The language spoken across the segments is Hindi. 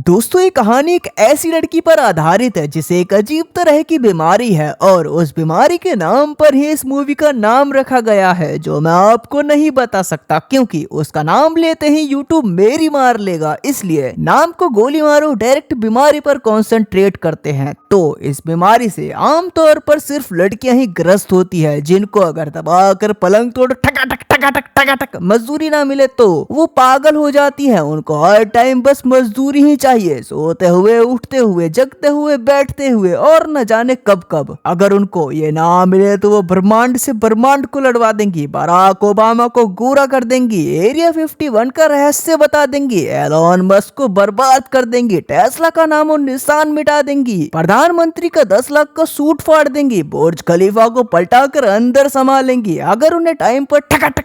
दोस्तों ये कहानी एक ऐसी लड़की पर आधारित है जिसे एक अजीब तरह की बीमारी है और उस बीमारी के नाम पर ही इस मूवी का नाम रखा गया है जो मैं आपको नहीं बता सकता क्योंकि उसका नाम लेते ही यूट्यूब मेरी मार लेगा। इसलिए नाम को गोली मारो, डायरेक्ट बीमारी पर कंसंट्रेट करते हैं। तो इस बीमारी से आमतौर पर सिर्फ लड़कियां ही ग्रस्त होती है जिनको अगर दबाकर पलंग तोड़ टका मजदूरी ना मिले तो वो पागल हो जाती है। उनको हर टाइम बस मजदूरी ही चाहिए, सोते हुए, उठते हुए, जगते हुए, बैठते हुए और न जाने कब कब। अगर उनको ये ना मिले तो वो ब्रह्मांड से ब्रह्मांड को लड़वा देंगी, बराक ओबामा को गोरा कर देंगी, एरिया 51 का रहस्य बता देंगी, एलोन मस्क को बर्बाद कर देंगी, टेस्ला का नामो निशान मिटा देंगी, प्रधानमंत्री का 10 लाख का सूट फाड़ देंगी, बुर्ज खलीफा को पलटा कर अंदर समा लेंगी। अगर उन्हें टाइम पर टका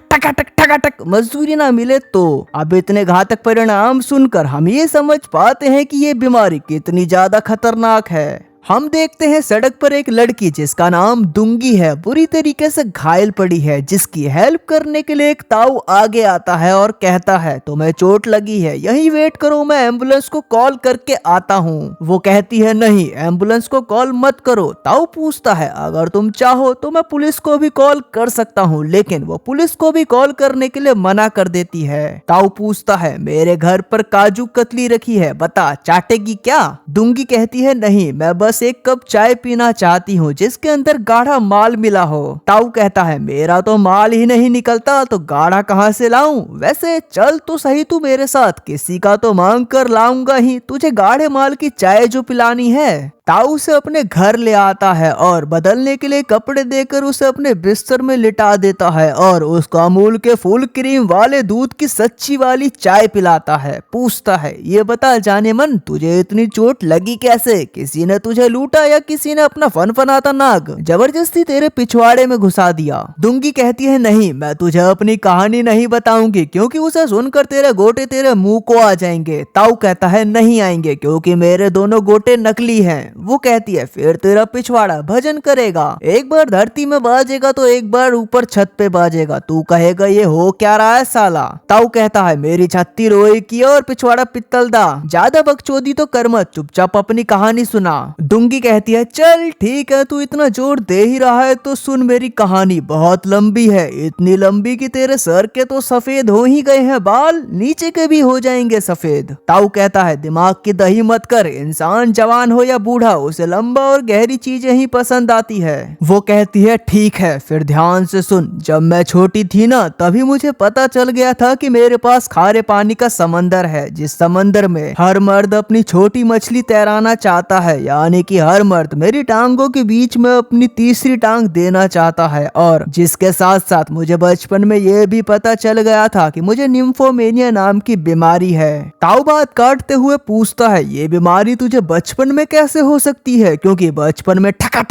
मजदूरी ना मिले तो। अब इतने घातक परिणाम सुनकर हम ये समझ पाते हैं कि ये बीमारी कितनी ज्यादा खतरनाक है। हम देखते हैं सड़क पर एक लड़की जिसका नाम दुंगी है, बुरी तरीके से घायल पड़ी है, जिसकी हेल्प करने के लिए एक ताऊ आगे आता है और कहता है तुम्हें चोट लगी है, यहीं वेट करो, मैं एम्बुलेंस को कॉल करके आता हूँ। वो कहती है नहीं, एम्बुलेंस को कॉल मत करो। ताऊ पूछता है अगर तुम चाहो तो मैं पुलिस को भी कॉल कर सकता हूँ, लेकिन वो पुलिस को भी कॉल करने के लिए मना कर देती है। ताऊ पूछता है मेरे घर पर काजू कतली रखी है, बता चाटेगी क्या? दुंगी कहती है नहीं, मैं बस एक कप चाय पीना चाहती हूँ जिसके अंदर गाढ़ा माल मिला हो। ताऊ कहता है मेरा तो माल ही नहीं निकलता तो गाढ़ा कहाँ से लाऊं? वैसे चल तो सही तू मेरे साथ, किसी का तो मांग कर लाऊंगा ही, तुझे गाढ़े माल की चाय जो पिलानी है। ताऊ उसे अपने घर ले आता है और बदलने के लिए कपड़े देकर उसे अपने बिस्तर में लिटा देता है और उसको अमूल के फुल क्रीम वाले दूध की सच्ची वाली चाय पिलाता है। पूछता है ये बता जाने मन, तुझे इतनी चोट लगी कैसे? किसी ने तुझे लूटा या किसी ने अपना फनफनाता नाग जबरदस्ती तेरे पिछवाड़े में घुसा दिया? दुंगी कहती है नहीं, मैं तुझे अपनी कहानी नहीं बताऊंगी क्योंकि उसे सुनकर तेरे गोटे तेरे मुंह को आ जाएंगे। ताऊ कहता है नहीं आएंगे क्योंकि मेरे दोनों गोटे नकली हैं। वो कहती है फिर तेरा पिछवाड़ा भजन करेगा, एक बार धरती में बाजेगा तो एक बार ऊपर छत पे बाजेगा, तू कहेगा ये हो क्या रहा है साला? ताऊ कहता है मेरी छत्ती रोई की और पिछवाड़ा पित्तल दा, ज्यादा बकचोदी तो कर मत, चुपचाप अपनी कहानी सुना। दुंगी कहती है चल ठीक है, तू इतना जोर दे ही रहा है तो सुन मेरी कहानी, बहुत लंबी है, इतनी लंबी कि तेरे सर के तो सफेद हो ही गए हैं बाल, नीचे के भी हो जाएंगे सफेद। ताऊ कहता है दिमाग की दही मत कर, इंसान जवान हो या बूढ़ा उसे लंबा और गहरी चीजें ही पसंद आती है। वो कहती है ठीक है फिर ध्यान से सुन, जब मैं छोटी थी ना तभी मुझे पता चल गया था कि मेरे पास खारे पानी का समंदर है, जिस समंदर में हर मर्द अपनी छोटी मछली तैराना चाहता है, यानी कि हर मर्द मेरी टांगों के बीच में अपनी तीसरी टांग देना चाहता है। और जिसके साथ साथ मुझे बचपन में ये भी पता चल गया था कि मुझे निम्फोमेनिया नाम की बीमारी है। ताऊ बात काटते हुए पूछता है ये बीमारी तुझे बचपन में कैसे हो सकती है क्योंकि बचपन में ठका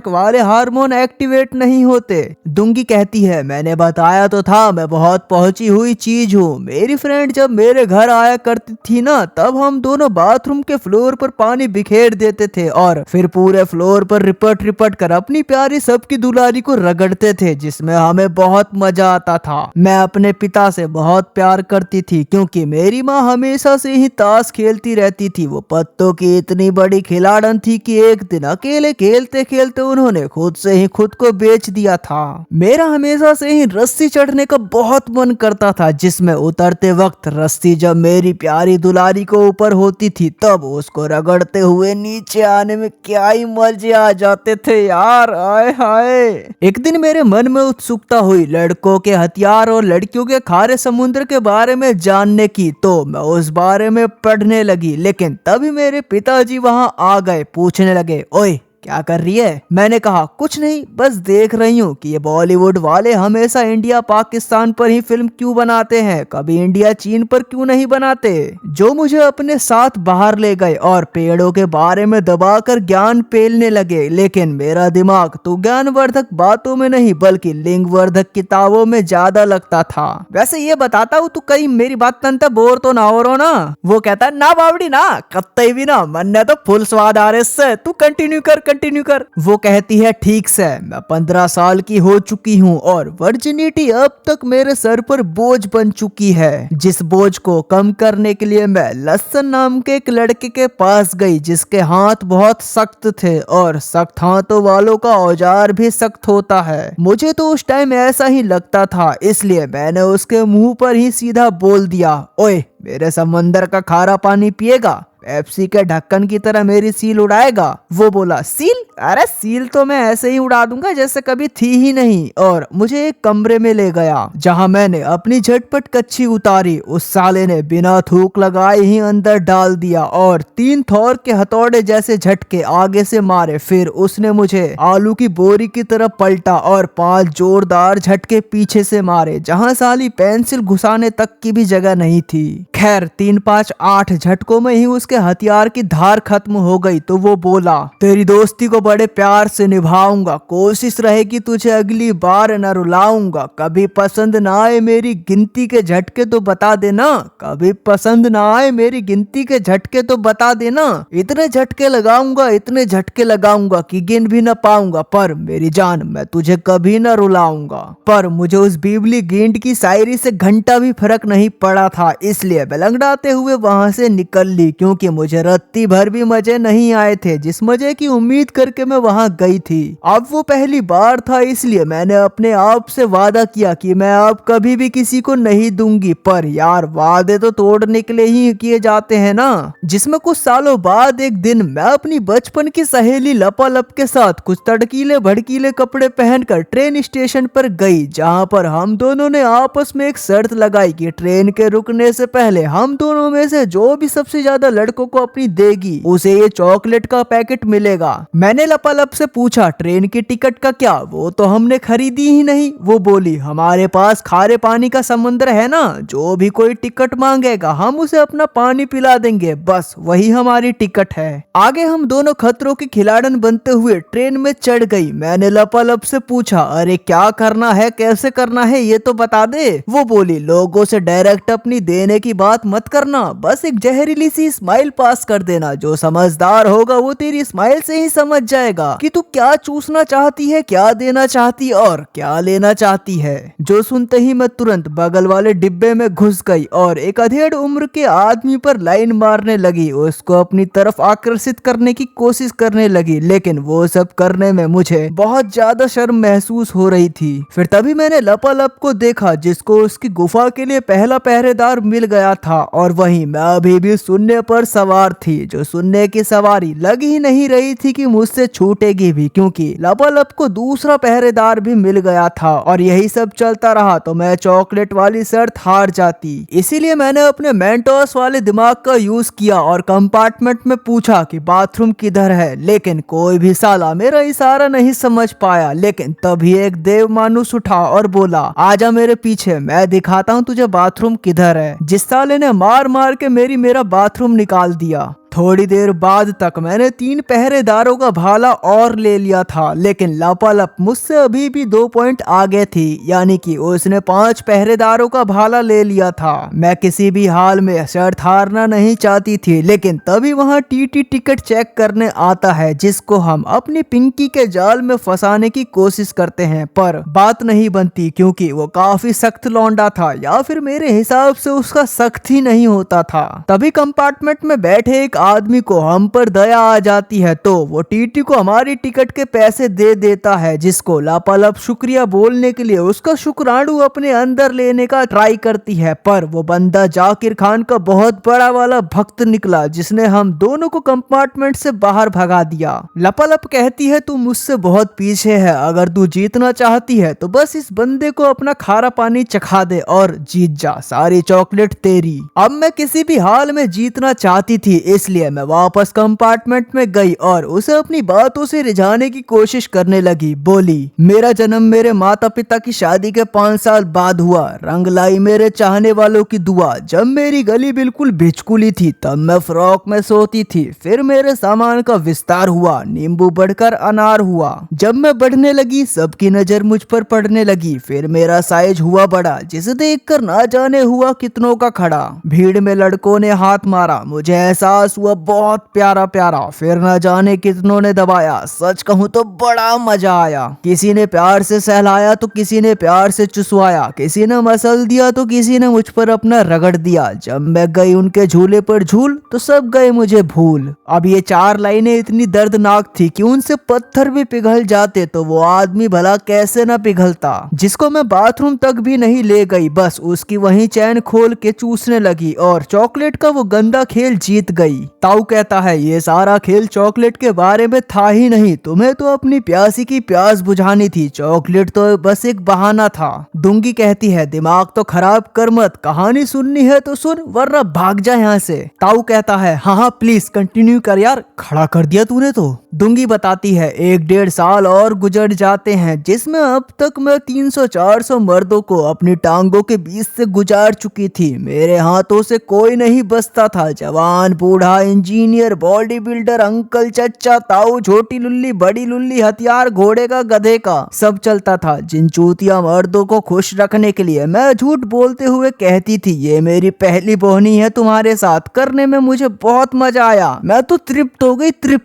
वाले हार्मोन एक्टिवेट नहीं होते। दुंगी कहती है मैंने बताया तो था, मैं बहुत पहुंची हुई चीज हूँ। मेरी फ्रेंड जब मेरे घर आया करती थी ना तब हम दोनों बाथरूम के फ्लोर पर पानी बिखेर देते थे और फिर पूरे फ्लोर पर रिपट रिपट कर अपनी प्यारी सबकी दुलारी को रगड़ते थे, जिसमें हमें बहुत मजा आता था। मैं अपने पिता से बहुत प्यार करती थी क्योंकि मेरी माँ हमेशा से ही ताश खेलती रहती थी। वो पत्तों की इतनी बड़ी खिलाड़न थी कि एक दिन अकेले खेलते खेलते उन्होंने खुद से ही खुद को बेच दिया था। मेरा हमेशा से ही रस्सी चढ़ने का बहुत मन करता था, जिसमें उतरते वक्त रस्सी जब मेरी प्यारी दुलारी को ऊपर होती थी तब उसको रगड़ते हुए नीचे आने में क्या ही मजे आ जाते थे यार, आए हाय। एक दिन मेरे मन में उत्सुकता हुई लड़कों के हथियार और लड़कियों के खारे समुद्र के बारे में जानने की, तो मैं उस बारे में पढ़ने लगी। लेकिन तभी मेरे पिताजी वहां आ गए, पूछने लगे ओए क्या कर रही है? मैंने कहा कुछ नहीं, बस देख रही हूँ कि ये बॉलीवुड वाले हमेशा इंडिया पाकिस्तान पर ही फिल्म क्यों बनाते हैं, कभी इंडिया चीन पर क्यों नहीं बनाते। जो मुझे अपने साथ बाहर ले गए और पेड़ों के बारे में दबाकर ज्ञान पेलने लगे, लेकिन मेरा दिमाग तो ज्ञानवर्धक बातों में नहीं बल्कि लिंगवर्धक किताबों में ज्यादा लगता था। वैसे ये बताता हूँ तू कहीं मेरी बात तंता बोर तो ना हो रहा ना? वो कहता ना बावड़ी ना, कत्ते भी ना, मन ने तो फुल स्वाद आ रहे इससे, तू कंटिन्यू कर कंटिन्यू कर। वो कहती है ठीक से, मैं 15 साल की हो चुकी हूँ और वर्जिनिटी अब तक मेरे सर पर बोझ बन चुकी है, जिस बोझ को कम करने के लिए मैं लसन नाम के एक लड़के के पास गई जिसके हाथ बहुत सख्त थे और सख्त हाथों वालों का औजार भी सख्त होता है। मुझे तो उस टाइम ऐसा ही लगता था, इसलिए मैंने उसके मुंह पर ही सीधा बोल दिया, ओए मेरे समंदर का खारा पानी पिएगा? पेप्सी के ढक्कन की तरह मेरी सील उड़ाएगा? वो बोला सील? अरे सील तो मैं ऐसे ही उड़ा दूंगा जैसे कभी थी ही नहीं, और मुझे एक कमरे में ले गया जहां मैंने अपनी झटपट कच्छी उतारी। उस साले ने बिना थूक लगाए ही अंदर डाल दिया और 3 थौर के हथौड़े जैसे झटके आगे से मारे। फिर उसने मुझे आलू की बोरी की तरह पलटा और 5 जोरदार झटके पीछे से मारे जहां साली पेंसिल घुसाने तक की भी जगह नहीं थी। खैर 3, 5, 8 झटकों में ही उसके हथियार की धार खत्म हो गई तो वो बोला, तेरी दोस्ती को बड़े प्यार से निभाऊंगा, कोशिश रहेगी तुझे अगली बार न रुलाऊंगा। कभी पसंद ना आए मेरी गिनती के झटके तो बता देना, कभी पसंद ना आए मेरी गिनती के झटके तो बता देना। इतने झटके लगाऊंगा, इतने झटके लगाऊंगा कि गिन भी न पाऊंगा, पर मेरी जान मैं तुझे कभी न रुलाऊंगा। पर मुझे उस बिजली गेंद की शायरी से घंटा भी फर्क नहीं पड़ा था, इसलिए लंगड़ाते हुए वहां से निकल ली, क्योंकि मुझे रत्ती भर भी मजे नहीं आए थे जिस मजे की उम्मीद करके मैं वहां गई थी। अब वो पहली बार था, इसलिए मैंने अपने आप से वादा किया कि मैं अब कभी भी किसी को नहीं दूंगी। पर यार वादे तो तोड़ने के लिए ही किए जाते हैं ना। जिसमें कुछ सालों बाद एक दिन मैं अपनी बचपन की सहेली लपालप के साथ कुछ तड़कीले भड़कीले कपड़े पहनकर ट्रेन स्टेशन पर गई, जहां पर हम दोनों ने आपस में एक शर्त लगाई कि ट्रेन के रुकने से पहले हम दोनों में से जो भी सबसे ज्यादा लड़कों को अपनी देगी उसे ये चॉकलेट का पैकेट मिलेगा। मैंने लपालप से पूछा ट्रेन की टिकट का क्या? वो तो हमने खरीदी ही नहीं। वो बोली हमारे पास खारे पानी का समुद्र है ना, जो भी कोई टिकट मांगेगा हम उसे अपना पानी पिला देंगे, बस वही हमारी टिकट है। आगे हम दोनों खतरों के खिलाड़न बनते हुए ट्रेन में चढ़ गई। मैंने लपालप से पूछा अरे क्या करना है, कैसे करना है ये तो बता दे। वो बोली लोगों से डायरेक्ट अपनी देने की बात मत करना, बस एक जहरीली सी स्माइल पास कर देना, जो समझदार होगा वो तेरी स्माइल से ही समझ जाएगा कि तू क्या चूसना चाहती है, क्या देना चाहती और क्या लेना चाहती है। जो सुनते ही मैं तुरंत बगल वाले डिब्बे में घुस गई और एक अधेड़ उम्र के आदमी पर लाइन मारने लगी, उसको अपनी तरफ आकर्षित करने की कोशिश करने लगी, लेकिन वो सब करने में मुझे बहुत ज्यादा शर्म महसूस हो रही थी। फिर तभी मैंने लपालप को देखा जिसको उसकी गुफा के लिए पहला पहरेदार मिल गया था, और वहीं मैं अभी भी शून्य पर सवार थी, जो शून्य की सवारी लग ही नहीं रही थी कि मुझसे छूटेगी भी, क्योंकि लपालप को दूसरा पहरेदार भी मिल गया था। और यही सब चलता रहा तो मैं चॉकलेट वाली शर्त हार जाती। इसीलिए मैंने अपने मेंटोस वाले दिमाग का यूज किया और कंपार्टमेंट में पूछा कि बाथरूम किधर है, लेकिन कोई भी साला मेरा इशारा नहीं समझ पाया। लेकिन तभी एक देव मानुष उठा और बोला आजा मेरे पीछे, मैं दिखाता हूँ तुझे बाथरूम किधर है। जिस साले ने मार मार के मेरा बाथरूम निकाल दिया। थोड़ी देर बाद तक मैंने 3 पहरेदारों का भाला और ले लिया था, लेकिन लपालप मुझसे अभी भी 2 पॉइंट आगे थी, यानी कि उसने 5 पहरेदारों का भाला ले लिया था। मैं किसी भी हाल में शर्त हारना नहीं चाहती थी, लेकिन तभी वहां टीटी टिकट चेक करने आता है, जिसको हम अपनी पिंकी के जाल में फंसाने की कोशिश करते हैं, पर बात नहीं बनती क्योंकि वो काफी सख्त लौंडा था, या फिर मेरे हिसाब से उसका सख्त ही नहीं होता था। तभी कंपार्टमेंट में बैठे एक आदमी को हम पर दया आ जाती है, तो वो टीटी को हमारी टिकट के पैसे दे देता है, जिसको लपालप शुक्रिया बोलने के लिए उसका शुक्राणु अपने अंदर लेने का ट्राई करती है। पर वो बंदा जाकिर खान का बहुत बड़ा वाला भक्त निकला, जिसने हम दोनों को कंपार्टमेंट से बाहर भगा दिया। लपालप कहती है तू मुझसे बहुत पीछे है, अगर तू जीतना चाहती है तो बस इस बंदे को अपना खारा पानी चखा दे और जीत जा, सारी चॉकलेट तेरी। अब मैं किसी भी हाल में जीतना चाहती थी, इसलिए मैं वापस कंपार्टमेंट में गई और उसे अपनी बातों से रिझाने की कोशिश करने लगी। बोली मेरा जन्म मेरे माता पिता की शादी के 5 साल बाद हुआ, रंग लाई मेरे चाहने वालों की दुआ। जब मेरी गली बिल्कुल भिचकुली थी तब मैं फ्रॉक में सोती थी, फिर मेरे सामान का विस्तार हुआ, नींबू बढ़कर अनार हुआ। जब मैं बढ़ने लगी सबकी नजर मुझ पर पड़ने लगी, फिर मेरा साइज हुआ बड़ा, जिसे देखकर ना जाने हुआ कितनों का खड़ा। भीड़ में लड़कों ने हाथ मारा, मुझे एहसास हुआ हुआ बहुत प्यारा प्यारा, फिर न जाने कितनों ने दबाया। सच कहूँ तो बड़ा मजा आया। किसी ने प्यार से सहलाया तो किसी ने प्यार से चुसवाया, किसी ने मसल दिया तो किसी ने मुझ पर अपना रगड़ दिया। जब मैं गई उनके झूले पर झूल तो सब गए मुझे भूल। अब ये 4 लाइनें इतनी दर्दनाक थी कि उनसे पत्थर भी पिघल जाते तो वो आदमी भला कैसे न पिघलता, जिसको मैं बाथरूम तक भी नहीं ले गई, बस उसकी वही चैन खोल के चूसने लगी और चॉकलेट का वो गंदा खेल जीत गई। ताऊ कहता है ये सारा खेल चॉकलेट के बारे में था ही नहीं, तुम्हें तो अपनी प्यासी की प्यास बुझानी थी, चॉकलेट तो बस एक बहाना था। डूंगी कहती है दिमाग तो खराब कर मत, कहानी सुननी है तो सुन वरना भाग जा यहाँ से। ताऊ कहता है हाँ हाँ प्लीज कंटिन्यू कर यार, खड़ा कर दिया तूने तो। डूंगी बताती है 1-1.5 साल और गुजर जाते हैं जिसमें अब तक मैं 300-400 मर्दों को अपनी टांगों के बीच से गुजार चुकी थी। मेरे हाथों से कोई नहीं बचता था, जवान बूढ़ा इंजीनियर बॉडी बिल्डर अंकल चच्चा ताऊ छोटी लुल्ली बड़ी लुल्ली हथियार घोड़े का गधे का सब चलता था। जिन चूतिया मर्दों को खुश रखने के लिए मैं झूठ बोलते हुए कहती थी ये मेरी पहली बोहनी है तुम्हारे साथ करने में मुझे बहुत मजा आया, मैं तो तृप्त हो गई तृप्त।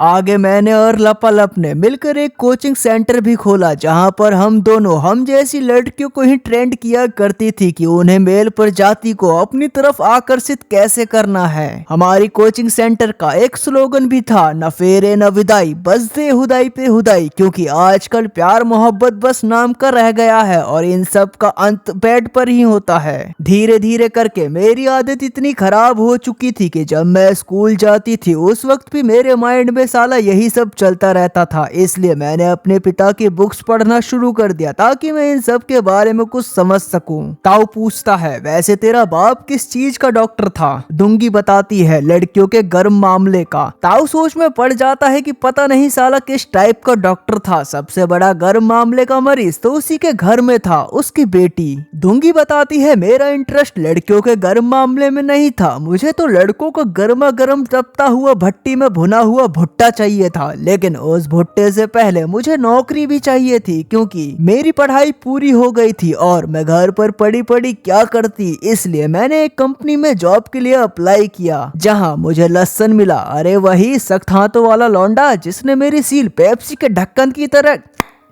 आगे मैंने और लपालप ने मिलकर एक कोचिंग सेंटर भी खोला जहां पर हम दोनों हम जैसी लड़कियों को ही ट्रेंड किया करती थी कि उन्हें मेल प्रजाति को अपनी तरफ आकर्षित कैसे करना है। हमारी कोचिंग सेंटर का एक स्लोगन भी था न फेरे न विदाई बस दे हुदाई पे हुदाई, क्योंकि आजकल प्यार मोहब्बत बस नाम का रह गया है और इन सब का अंत बेड पर ही होता है। धीरे धीरे करके मेरी आदत इतनी खराब हो चुकी थी कि जब मैं स्कूल जाती थी उस वक्त भी मेरे माइंड में साला यही सब चलता रहता था, इसलिए मैंने अपने पिता की बुक्स पढ़ना शुरू कर दिया ताकि मैं इन सब के बारे में कुछ समझ सकूं। ताऊ पूछता है वैसे तेरा बाप किस चीज का डॉक्टर था? डूंगी बताती है लड़कियों के गर्म मामले का। ताऊ सोच में पड़ जाता है कि पता नहीं साला किस टाइप का डॉक्टर था, सबसे बड़ा गर्म मामले का मरीज तो उसी के घर में था, उसकी बेटी। डूंगी बताती है मेरा इंटरेस्ट लड़कियों के गर्म मामले में नहीं था, मुझे तो लड़कों को गर्मा गर्म तपता हुआ भट्टी में भुना हुआ भुट्टा चाहिए था, लेकिन उस भुट्टे से पहले मुझे नौकरी भी चाहिए थी क्योंकि मेरी पढ़ाई पूरी हो गई थी और मैं घर पर पड़ी पड़ी क्या करती, इसलिए मैंने एक कंपनी में जॉब के लिए अप्लाई किया जहां मुझे लसन मिला। अरे वही सख्त हाथों वाला लौंडा जिसने मेरी सील पेप्सी के ढक्कन की तरह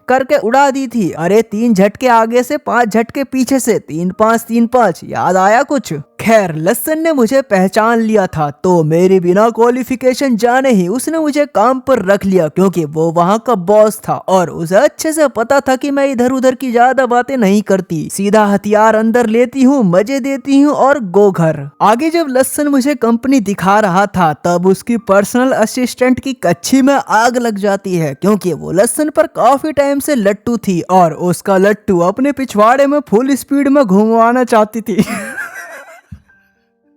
करके उड़ा दी थी। अरे 3 झटके आगे से 5 झटके पीछे से, 3-5-3-5, याद आया कुछ? खैर लसन ने मुझे पहचान लिया था तो मेरी बिना क्वालिफिकेशन जाने ही उसने मुझे काम पर रख लिया क्योंकि वो वहाँ का बॉस था और उसे अच्छे से पता था कि मैं इधर उधर की ज्यादा बातें नहीं करती, सीधा हथियार अंदर लेती हूँ, मजे देती हूँ और गो घर। आगे जब लसन मुझे कंपनी दिखा रहा था तब उसकी पर्सनल असिस्टेंट की कच्छी में आग लग जाती है क्योंकि वो लसन पर काफी टाइम से लट्टू थी और उसका लट्टू अपने पिछवाड़े में फुल स्पीड में घुमवाना चाहती थी।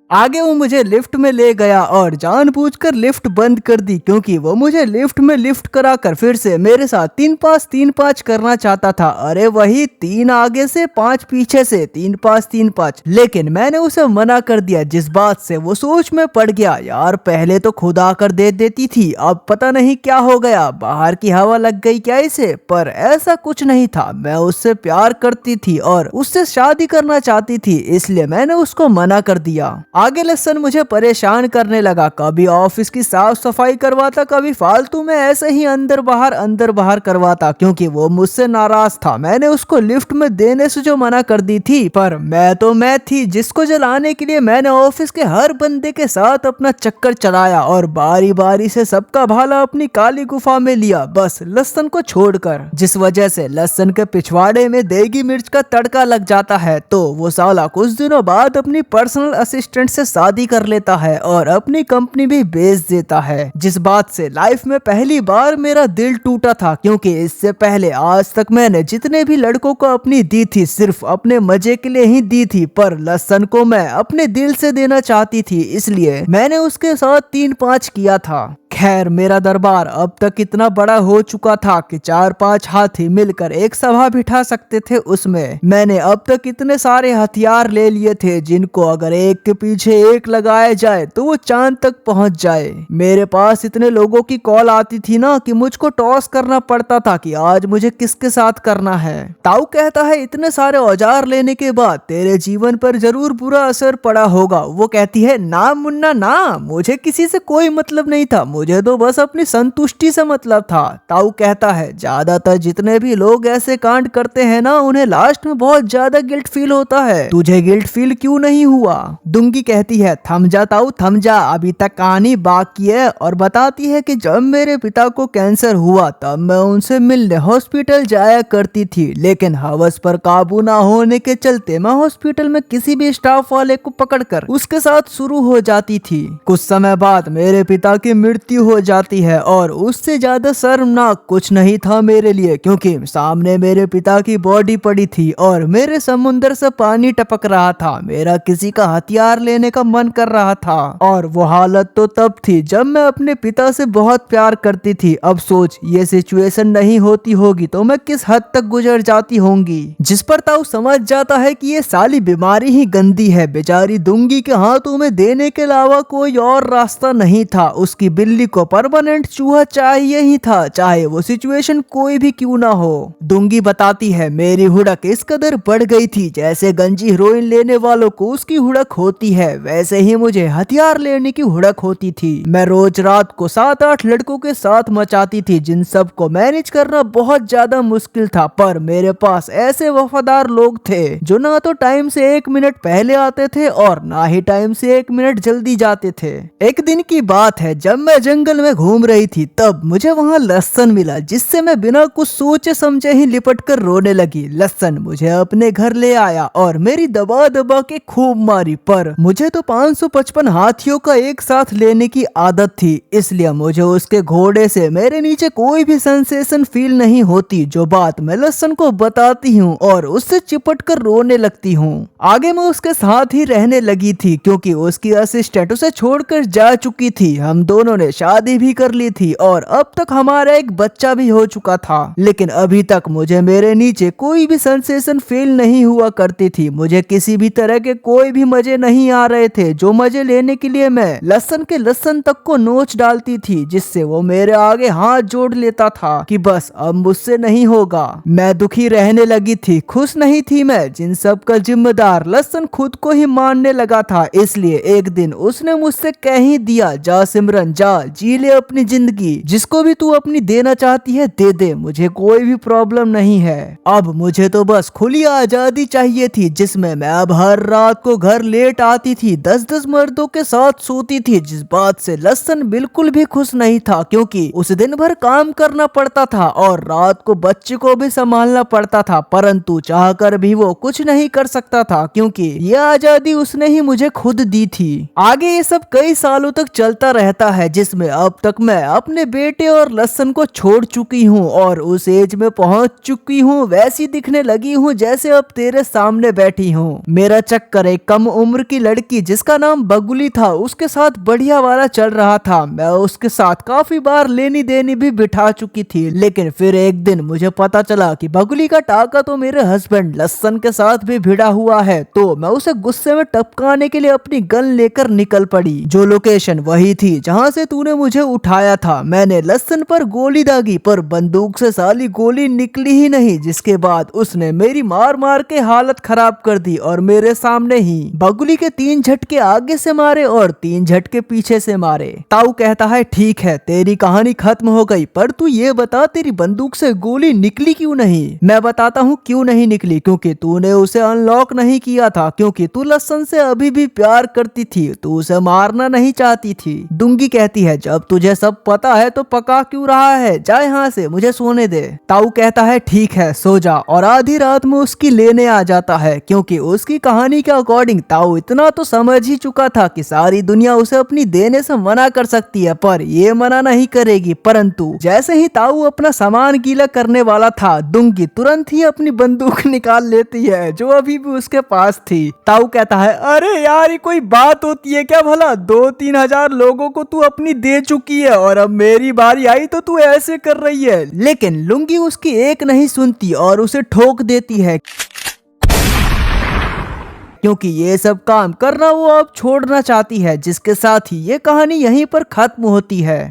आगे वो मुझे लिफ्ट में ले गया और जानबूझकर लिफ्ट बंद कर दी क्योंकि वो मुझे लिफ्ट में लिफ्ट कराकर फिर से मेरे साथ 3-5-3-5 करना चाहता था। अरे वही 3 आगे से 5 पीछे से, 3-5-3-5, लेकिन मैंने उसे मना कर दिया जिस बात से वो सोच में पड़ गया। यार पहले तो खुद आकर दे देती थी, अब पता नहीं क्या हो गया, बाहर की हवा लग गई क्या इसे? पर ऐसा कुछ नहीं था, मैं उससे प्यार करती थी और उससे शादी करना चाहती थी, इसलिए मैंने उसको मना कर दिया। आगे लसन मुझे परेशान करने लगा, कभी ऑफिस की साफ सफाई करवाता, कभी फालतू में ऐसे ही अंदर बाहर करवाता क्योंकि वो मुझसे नाराज था। मैंने उसको लिफ्ट में देने से जो मना कर दी थी, पर मैं थी जिसको जलाने के लिए मैंने ऑफिस के हर बंदे के साथ अपना चक्कर चलाया और बारी बारी से सबका भाला अपनी काली गुफा में लिया, बस लसन को छोड़कर, जिस वजह से लसन के पिछवाड़े में देगी मिर्च का तड़का लग जाता है। तो वो साला कुछ दिनों बाद अपनी पर्सनल असिस्टेंट से शादी कर लेता है और अपनी कंपनी भी बेच देता है, जिस बात से लाइफ में पहली बार मेरा दिल टूटा था क्योंकि इससे पहले आज तक मैंने जितने भी लड़कों को अपनी दी थी सिर्फ अपने मजे के लिए ही दी थी, पर लसन को मैं अपने दिल से देना चाहती थी, इसलिए मैंने उसके साथ 3-5 किया था। खैर मेरा दरबार अब तक इतना बड़ा हो चुका था कि 4-5 हाथी मिलकर एक सभा बिठा सकते थे। उसमें मैंने अब तक इतने सारे हथियार ले लिए थे जिनको अगर एक के पीछे एक लगाया जाए तो वो चांद तक पहुंच जाए। मेरे पास इतने लोगों की कॉल आती थी ना कि मुझको टॉस करना पड़ता था कि आज मुझे किसके साथ करना है। ताऊ कहता है इतने सारे औजार लेने के बाद तेरे जीवन पर जरूर बुरा असर पड़ा होगा। वो कहती है ना मुन्ना ना, मुझे किसी से कोई मतलब नहीं था, मुझे तो बस अपनी संतुष्टि से मतलब था। ताऊ कहता है ज्यादातर जितने भी लोग ऐसे कांड करते हैं ना उन्हें लास्ट में बहुत ज्यादा गिल्ट फील होता है, तुझे गिल्ट फील क्यों नहीं हुआ? दुंगी कहती है थम जा ताऊ थम जा, अभी तक कहानी बाकी है। और बताती है कि जब मेरे पिता को कैंसर हुआ तब मैं उनसे मिलने हॉस्पिटल जाया करती थी, लेकिन हवस पर काबू ना होने के चलते मैं हॉस्पिटल में किसी भी स्टाफ वाले को पकड़कर उसके साथ शुरू हो जाती थी। कुछ समय बाद मेरे पिता की मृत्यु हो जाती है और उससे ज्यादा शर्मनाक कुछ नहीं था मेरे लिए, क्योंकि सामने मेरे पिता की बॉडी पड़ी थी और मेरे समुंदर से पानी टपक रहा था। मेरा किसी का हथियार लेने का मन कर रहा था और वो हालत तो तब थी जब मैं अपने पिता से बहुत प्यार करती थी। अब सोच ये सिचुएशन नहीं होती होगी तो मैं किस हद तक गुजर जाती होंगी। जिस पर ताऊ समझ जाता है कि ये साली बीमारी ही गंदी है। बेचारी दुंगी के हाथों में देने के अलावा कोई और रास्ता नहीं था। उसकी बिल्ली को परमानेंट चूहा चाहिए ही था, चाहे वो सिचुएशन कोई भी क्यों ना हो। दुंगी बताती है मेरी हुड़क इस कदर बढ़ गई थी जैसे गंजी हीरोइन लेने वालों को उसकी हुड़क होती है, वैसे ही मुझे हथियार लेने की हुड़क होती थी। मैं रोज रात को 7-8 लड़कों के साथ मचाती थी जिन सब को मैनेज करना बहुत ज्यादा मुश्किल था, पर मेरे पास ऐसे वफादार लोग थे जो ना तो टाइम से 1 मिनट पहले आते थे और ना ही टाइम से 1 मिनट जल्दी जाते थे। एक दिन की बात है जब मैं जंगल में घूम रही थी तब मुझे वहाँ लहसन मिला, जिससे मैं बिना कुछ सोचे समझे ही लिपट कर रोने लगी। लहसन मुझे अपने घर ले आया और मेरी दबा दबा के खूब मारी, पर मुझे तो 555 हाथियों का एक साथ लेने की आदत थी, इसलिए मुझे उसके घोड़े से मेरे नीचे कोई भी सेंसेशन फील नहीं होती। जो बात मैं लहसन को बताती हूँ और उससे चिपट कर रोने लगती हूँ। आगे मैं उसके साथ ही रहने लगी थी क्योंकि उसकी असिस्टेंट उसे छोड़कर जा चुकी थी। हम दोनों ने शादी भी कर ली थी और अब तक हमारा एक बच्चा भी हो चुका था, लेकिन अभी तक मुझे मेरे नीचे कोई भी सेंसेशन फील नहीं हुआ करती थी। मुझे किसी भी तरह के कोई भी मजे नहीं आ रहे थे, जो मजे लेने के लिए मैं लहसन के लहसन तक को नोच डालती थी, जिससे वो मेरे आगे हाथ जोड़ लेता था कि बस अब मुझसे नहीं होगा। मैं दुखी रहने लगी थी, खुश नहीं थी मैं। जिन सब का जिम्मेदार लहसन खुद को ही मानने लगा था, इसलिए एक दिन उसने मुझसे कह ही दिया जा सिमरन जा जी ले अपनी जिंदगी, जिसको भी तू अपनी देना चाहती है दे दे, मुझे कोई भी प्रॉब्लम नहीं है। अब मुझे तो बस खुली आजादी चाहिए थी जिसमें मैं अब हर रात को घर लेट आती थी, 10-10 मर्दों के साथ सोती थी, जिस बात से लहसन बिल्कुल भी खुश नहीं था क्योंकि उसे दिन भर काम करना पड़ता था और रात को बच्चे को भी संभालना पड़ता था, परंतु चाहकर भी वो कुछ नहीं कर सकता था क्योंकि ये आजादी उसने ही मुझे खुद दी थी। आगे ये सब कई सालों तक चलता रहता है जिसमें अब तक मैं अपने बेटे और लहसन को छोड़ चुकी हूँ और उस एज में पहुंच चुकी हूँ, वैसी दिखने लगी हूँ जैसे अब तेरे सामने बैठी हूँ। मेरा चक्कर एक कम उम्र की लड़की जिसका नाम बगुली था उसके साथ बढ़िया वाला चल रहा था। मैं उसके साथ काफी बार लेनी देनी भी बिठा चुकी थी, लेकिन फिर एक दिन मुझे पता चला कि बगुली का टाका तो मेरे हस्बैंड लहसन के साथ भी भिड़ा हुआ है, तो मैं उसे गुस्से में टपकाने के लिए अपनी गन लेकर निकल पड़ी। जो लोकेशन वही थी जहाँ से तूने मुझे उठाया था। मैंने लहसन पर गोली दागी पर बंदूक से साली गोली निकली ही नहीं, जिसके बाद उसने मेरी मार मार के हालत खराब कर दी और मेरे सामने ही बगुली के 3 झटके आगे से मारे और 3 झटके पीछे से मारे। ताऊ कहता है ठीक है तेरी कहानी खत्म हो गई, पर तू ये बता तेरी बंदूक से गोली निकली क्यों नहीं? मैं बताता हूँ क्यों नहीं निकली, क्योंकि तूने उसे अनलॉक नहीं किया था, क्योंकि तू लहसन से अभी भी प्यार करती थी, तू उसे मारना नहीं चाहती थी। दुंगी कहती है जब तुझे सब पता है तो पका क्यों रहा है, जा यहाँ से, मुझे सोने दे। ताऊ कहता है ठीक है सो जा, और आधी रात में उसकी लेने आ जाता है क्योंकि उसकी कहानी के अकॉर्डिंग ताऊ इतना तो समझ ही चुका था कि सारी दुनिया उसे अपनी देने से मना कर सकती है पर ये मना नहीं करेगी। परंतु जैसे ही ताऊ अपना सामान गीला करने वाला था, दुंगी तुरंत ही अपनी बंदूक निकाल लेती है जो अभी भी उसके पास थी। ताऊ कहता है अरे यार ये कोई बात होती है क्या भला, 2-3 हजार लोगों को तू अपनी दे चुकी है और अब मेरी बारी आई तो तू ऐसे कर रही है। लेकिन लुंगी उसकी एक नहीं सुनती और उसे ठोक देती है, क्योंकि ये सब काम करना वो अब छोड़ना चाहती है। जिसके साथ ही ये कहानी यहीं पर खत्म होती है।